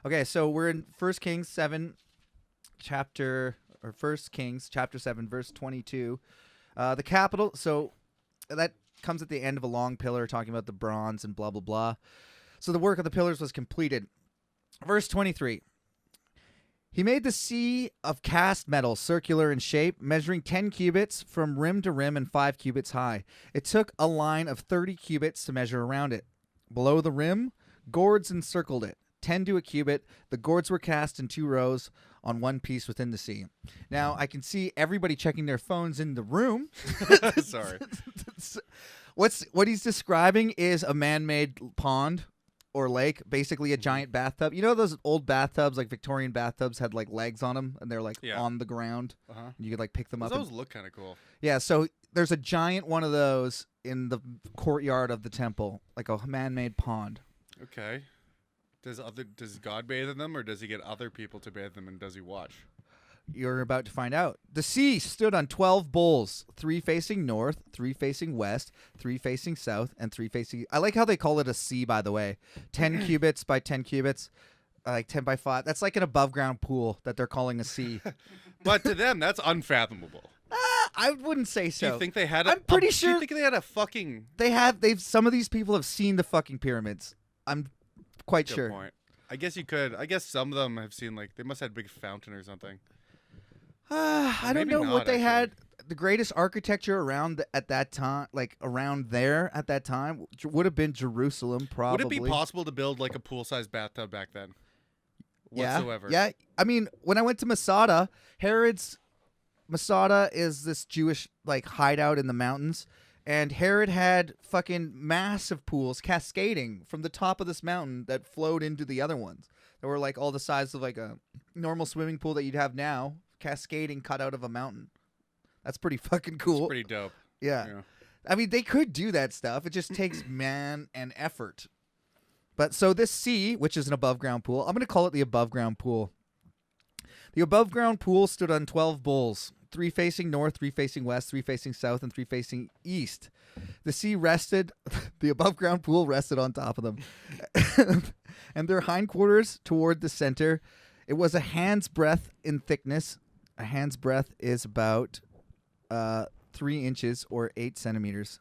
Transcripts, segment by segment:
Okay, so we're in First Kings 7, First Kings chapter 7, verse 22. The capital. So that comes at the end of a long pillar talking about the bronze and blah blah blah. So the work of the pillars was completed. Verse 23. He made the sea of cast metal circular in shape, measuring 10 cubits from rim to rim and 5 cubits high. It took a line of 30 cubits to measure around it. Below the rim, gourds encircled it, 10 to a cubit. The gourds were cast in 2 rows on one piece within the sea. Now, I can see everybody checking their phones in the room. Sorry. What he's describing is a man-made pond or lake, basically a giant bathtub. You know those old bathtubs, like Victorian bathtubs, had like legs on them, and they're like on the ground. You could like pick them up. Those look kind of cool. Yeah, so there's a giant one of those in the courtyard of the temple, like a man-made pond. Okay. Does God bathe in them, or does he get other people to bathe them, and does he watch? You're about to find out. The sea stood on 12 bowls, 3 facing north, 3 facing west, 3 facing south, and 3 facing... I like how they call it a sea, by the way. 10 cubits by 10 cubits, like 10 by 5. That's like an above-ground pool that they're calling a sea. But to them, that's unfathomable. I wouldn't say so. Do you think they had I'm pretty sure... Do you think they had a fucking... Some of these people have seen the fucking pyramids. I'm quite Good sure. point. I guess you could. I guess some of them have seen, like, they must have had a big fountain or something. I don't know what they had. The greatest architecture around at that time, like around there at that time, would have been Jerusalem, probably. Would it be possible to build like a pool-sized bathtub back then? Whatsoever. Yeah. I mean, when I went to Masada, Masada is this Jewish like hideout in the mountains, and Herod had fucking massive pools cascading from the top of this mountain that flowed into the other ones. They were like all the size of like a normal swimming pool that you'd have now, cascading cut out of a mountain. That's pretty fucking cool. It's pretty dope. Yeah. I mean, they could do that stuff. It just takes man and effort. But so this sea, which is an above ground pool, I'm going to call it the above ground pool. The above ground pool stood on 12 bowls, 3 facing north, 3 facing west, 3 facing south, and 3 facing east. The sea rested, the above ground pool rested on top of them. And their hindquarters toward the center. It was a hand's breadth in thickness. A hand's breadth is about 3 inches or 8 centimeters.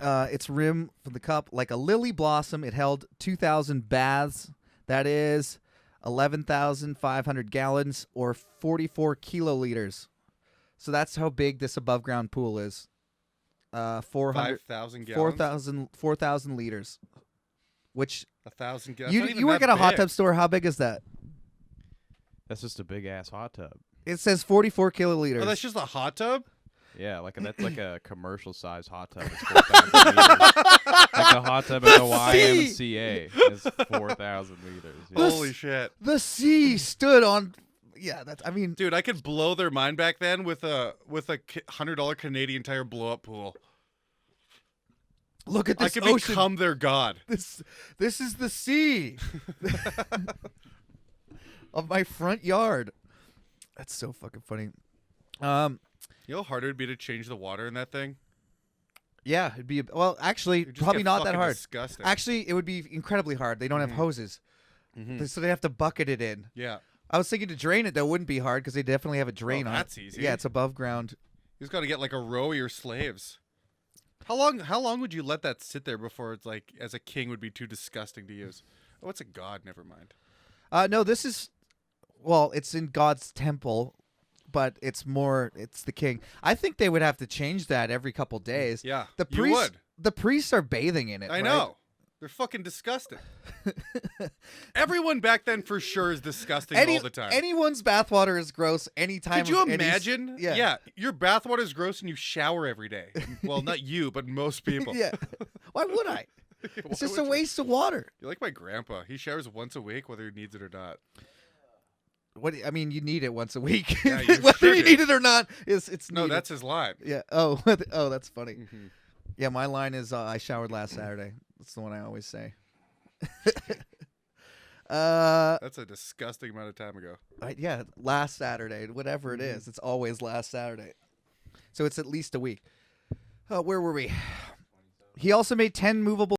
Its rim for the cup, like a lily blossom, it held 2,000 baths. That is 11,500 gallons or 44 kiloliters. So that's how big this above ground pool is. 5,000 gallons? 4,000 liters. Which 1,000 gallons. you work at a hot tub store. How big is that? That's just a big ass hot tub. It says 44 kiloliters. Oh, that's just a hot tub? Yeah, that's like a commercial size hot tub. It's 4,000 liters. Like a hot tub at the YMCA is 4,000 liters. Yeah. Holy shit. The sea stood on. Yeah, that's. I mean, dude, I could blow their mind back then with a $100 Canadian Tire blow up pool. Look at this ocean. I could ocean. become their god. This is the sea of my front yard. That's so fucking funny. You know how hard it would be to change the water in that thing? Yeah, it'd be actually probably not that hard. Disgusting. Actually, it would be incredibly hard. They don't have hoses, so they have to bucket it in. Yeah. I was thinking to drain it, that wouldn't be hard because they definitely have a drain on it. That's easy. Yeah, it's above ground. You just got to get like a row of your slaves. How long would you let that sit there before it's like, as a king, would be too disgusting to use? Oh, it's a god. Never mind. No, this is, well, it's in God's temple, but it's the king. I think they would have to change that every couple days. Yeah, you would. The priests are bathing in it. I know. They're fucking disgusting. Everyone back then for sure is disgusting all the time. Anyone's bathwater is gross anytime. Could you imagine? Yeah. Your bathwater is gross and you shower every day. Well, not you, but most people. Yeah. Why would I? It's just a waste of water. You're like my grandpa. He showers once a week whether he needs it or not. What I mean, you need it once a week. Yeah, you whether you need it or not, it's needed. No, that's his line. Yeah. Oh, that's funny. Mm-hmm. Yeah, my line is I showered last Saturday. That's the one I always say. That's a disgusting amount of time ago. Yeah, last Saturday, whatever it is. It's always last Saturday. So it's at least a week. Where were we? He also made 10 movable